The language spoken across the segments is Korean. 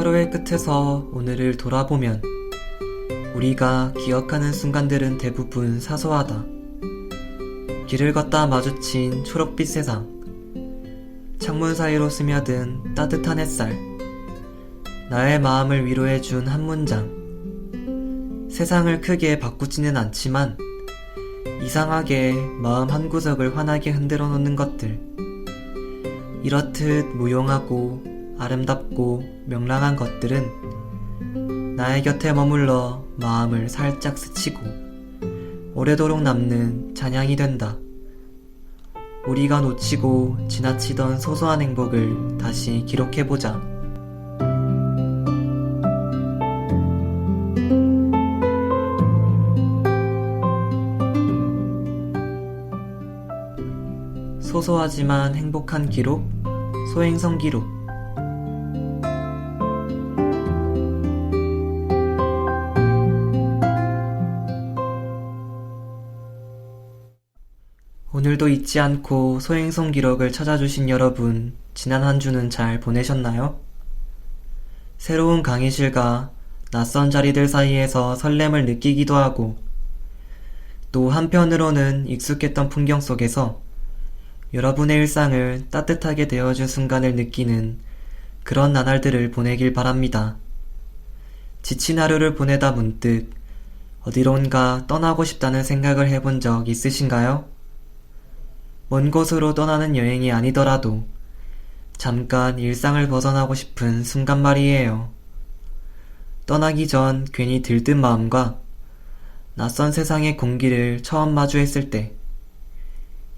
하루의 끝에서 오늘을 돌아보면 우리가 기억하는 순간들은 대부분 사소하다. 길을 걷다 마주친 초록빛 세상, 창문 사이로 스며든 따뜻한 햇살, 나의 마음을 위로해준 한 문장. 세상을 크게 바꾸지는 않지만 이상하게 마음 한구석을 환하게 흔들어 놓는 것들. 이렇듯 무용하고 아름답고 명랑한 것들은 나의 곁에 머물러 마음을 살짝 스치고 오래도록 남는 잔향이 된다. 우리가 놓치고 지나치던 소소한 행복을 다시 기록해보자. 소소하지만 행복한 기록, 소행성 기록. 오늘도 잊지 않고 소행성 기록을 찾아주신 여러분, 지난 한 주는 잘 보내셨나요? 새로운 강의실과 낯선 자리들 사이에서 설렘을 느끼기도 하고, 또 한편으로는 익숙했던 풍경 속에서 여러분의 일상을 따뜻하게 데워준 순간을 느끼는 그런 나날들을 보내길 바랍니다. 지친 하루를 보내다 문득 어디론가 떠나고 싶다는 생각을 해본 적 있으신가요? 먼 곳으로 떠나는 여행이 아니더라도 잠깐 일상을 벗어나고 싶은 순간 말이에요. 떠나기 전 괜히 들뜬 마음과 낯선 세상의 공기를 처음 마주했을 때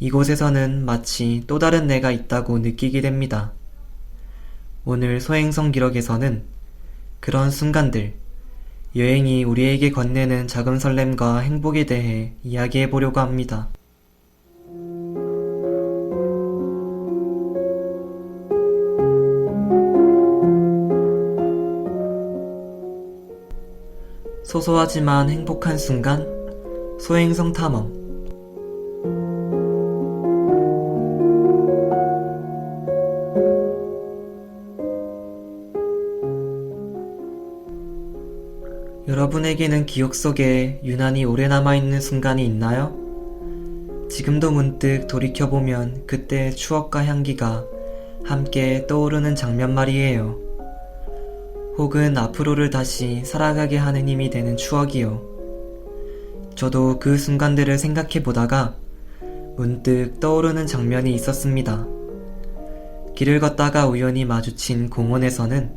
이곳에서는 마치 또 다른 내가 있다고 느끼게 됩니다. 오늘 소행성 기록에서는 그런 순간들, 여행이 우리에게 건네는 작은 설렘과 행복에 대해 이야기해 보려고 합니다. 소소하지만 행복한 순간, 소행성 탐험. 여러분에게는 기억 속에 유난히 오래 남아있는 순간이 있나요? 지금도 문득 돌이켜보면 그때의 추억과 향기가 함께 떠오르는 장면 말이에요. 혹은 앞으로를 다시 살아가게 하는 힘이 되는 추억이요. 저도 그 순간들을 생각해보다가 문득 떠오르는 장면이 있었습니다. 길을 걷다가 우연히 마주친 공원에서는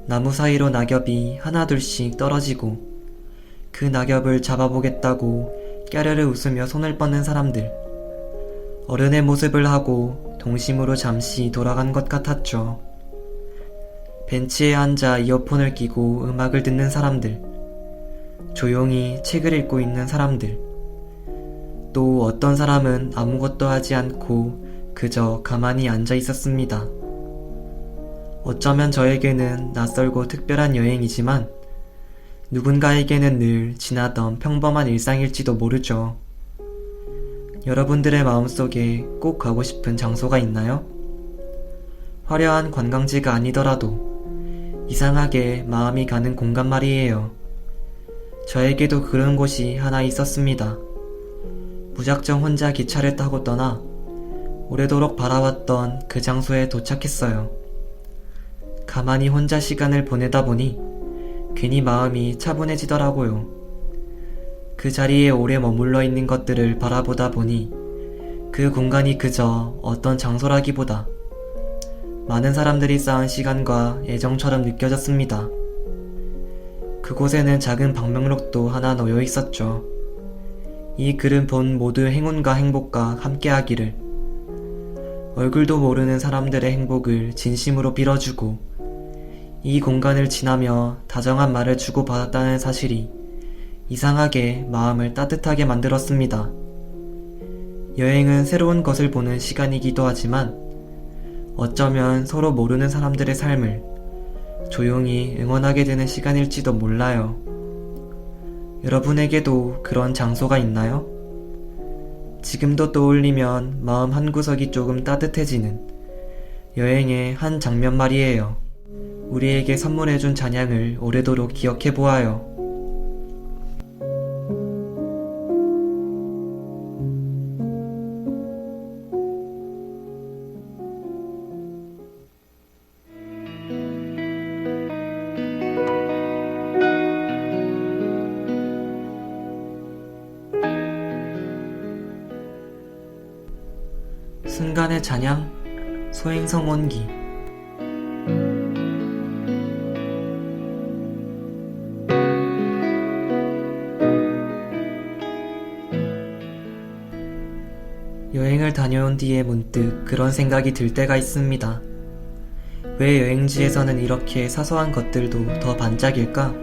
나무 사이로 낙엽이 하나둘씩 떨어지고 그 낙엽을 잡아보겠다고 깨르르 웃으며 손을 뻗는 사람들. 어른의 모습을 하고 동심으로 잠시 돌아간 것 같았죠. 벤치에 앉아 이어폰을 끼고 음악을 듣는 사람들. 조용히 책을 읽고 있는 사람들. 또 어떤 사람은 아무것도 하지 않고 그저 가만히 앉아 있었습니다. 어쩌면 저에게는 낯설고 특별한 여행이지만 누군가에게는 늘 지나던 평범한 일상일지도 모르죠. 여러분들의 마음속에 꼭 가고 싶은 장소가 있나요? 화려한 관광지가 아니더라도 이상하게 마음이 가는 공간 말이에요. 저에게도 그런 곳이 하나 있었습니다. 무작정 혼자 기차를 타고 떠나 오래도록 바라왔던 그 장소에 도착했어요. 가만히 혼자 시간을 보내다 보니 괜히 마음이 차분해지더라고요. 그 자리에 오래 머물러 있는 것들을 바라보다 보니 그 공간이 그저 어떤 장소라기보다 많은 사람들이 쌓은 시간과 애정처럼 느껴졌습니다. 그곳에는 작은 방명록도 하나 놓여 있었죠. 이 글은 본 모두 행운과 행복과 함께하기를. 얼굴도 모르는 사람들의 행복을 진심으로 빌어주고 이 공간을 지나며 다정한 말을 주고받았다는 사실이 이상하게 마음을 따뜻하게 만들었습니다. 여행은 새로운 것을 보는 시간이기도 하지만 어쩌면 서로 모르는 사람들의 삶을 조용히 응원하게 되는 시간일지도 몰라요. 여러분에게도 그런 장소가 있나요? 지금도 떠올리면 마음 한구석이 조금 따뜻해지는 여행의 한 장면 말이에요. 우리에게 선물해준 잔향을 오래도록 기억해보아요. 순간의 잔향, 소행성 온기. 여행을 다녀온 뒤에 문득 그런 생각이 들 때가 있습니다. 왜 여행지에서는 이렇게 사소한 것들도 더 반짝일까?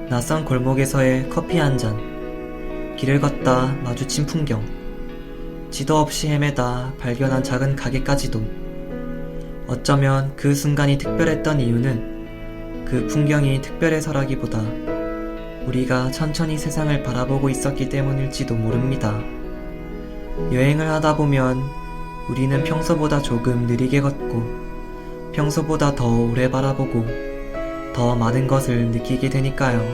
낯선 골목에서의 커피 한 잔, 길을 걷다 마주친 풍경, 지도 없이 헤매다 발견한 작은 가게까지도 어쩌면 그 순간이 특별했던 이유는 그 풍경이 특별해서라기보다 우리가 천천히 세상을 바라보고 있었기 때문일지도 모릅니다. 여행을 하다 보면 우리는 평소보다 조금 느리게 걷고 평소보다 더 오래 바라보고 더 많은 것을 느끼게 되니까요.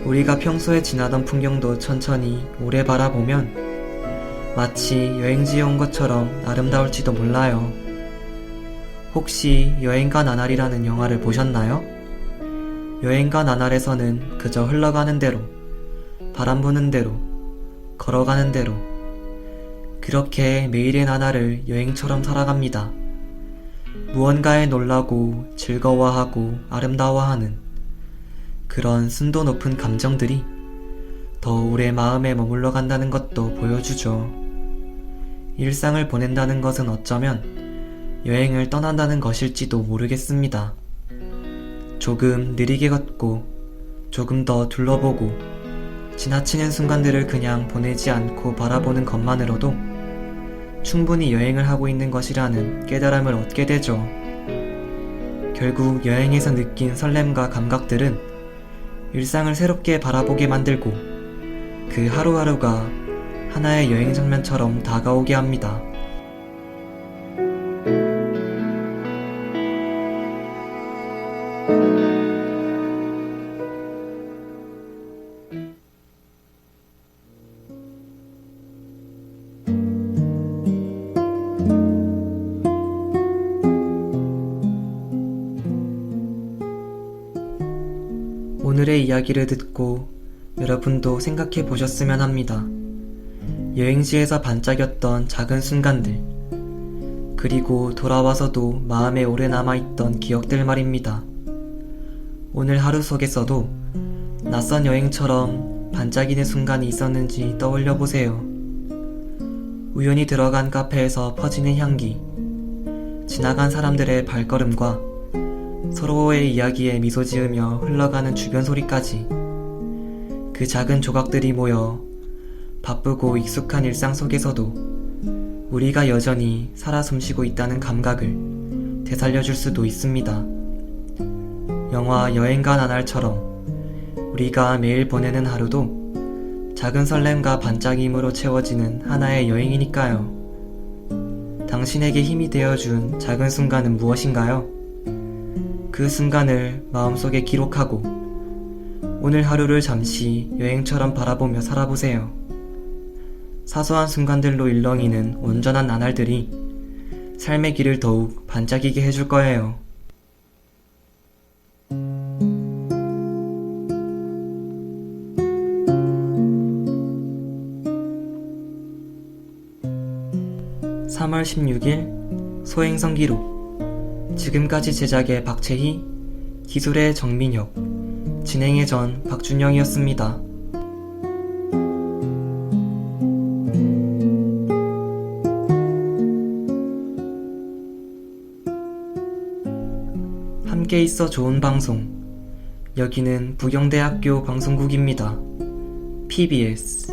우리가 평소에 지나던 풍경도 천천히 오래 바라보면 마치 여행지에 온 것처럼 아름다울지도 몰라요. 혹시 여행가 나날이라는 영화를 보셨나요? 여행가 나날에서는 그저 흘러가는 대로, 바람 부는 대로, 걸어가는 대로 그렇게 매일의 나날을 여행처럼 살아갑니다. 무언가에 놀라고 즐거워하고 아름다워하는 그런 순도 높은 감정들이 더 오래 마음에 머물러 간다는 것도 보여주죠. 일상을 보낸다는 것은 어쩌면 여행을 떠난다는 것일지도 모르겠습니다. 조금 느리게 걷고 조금 더 둘러보고 지나치는 순간들을 그냥 보내지 않고 바라보는 것만으로도 충분히 여행을 하고 있는 것이라는 깨달음을 얻게 되죠. 결국 여행에서 느낀 설렘과 감각들은 일상을 새롭게 바라보게 만들고 그 하루하루가 하나의 여행 장면처럼 다가오게 합니다. 오늘의 이야기를 듣고 여러분도 생각해 보셨으면 합니다. 여행지에서 반짝였던 작은 순간들, 그리고 돌아와서도 마음에 오래 남아있던 기억들 말입니다. 오늘 하루 속에서도 낯선 여행처럼 반짝이는 순간이 있었는지 떠올려 보세요. 우연히 들어간 카페에서 퍼지는 향기, 지나간 사람들의 발걸음과 서로의 이야기에 미소 지으며 흘러가는 주변 소리까지 그 작은 조각들이 모여 바쁘고 익숙한 일상 속에서도 우리가 여전히 살아 숨쉬고 있다는 감각을 되살려줄 수도 있습니다. 영화 여행가 나날처럼 우리가 매일 보내는 하루도 작은 설렘과 반짝임으로 채워지는 하나의 여행이니까요. 당신에게 힘이 되어준 작은 순간은 무엇인가요? 그 순간을 마음속에 기록하고 오늘 하루를 잠시 여행처럼 바라보며 살아보세요. 사소한 순간들로 일렁이는 온전한 나날들이 삶의 길을 더욱 반짝이게 해줄 거예요. (3월 16일) 소행성 기록. 지금까지 제작의 박채희, 기술의 정민혁, 진행의 전 박준영이었습니다. 함께 있어 좋은 방송. 여기는 부경대학교 방송국입니다. PBS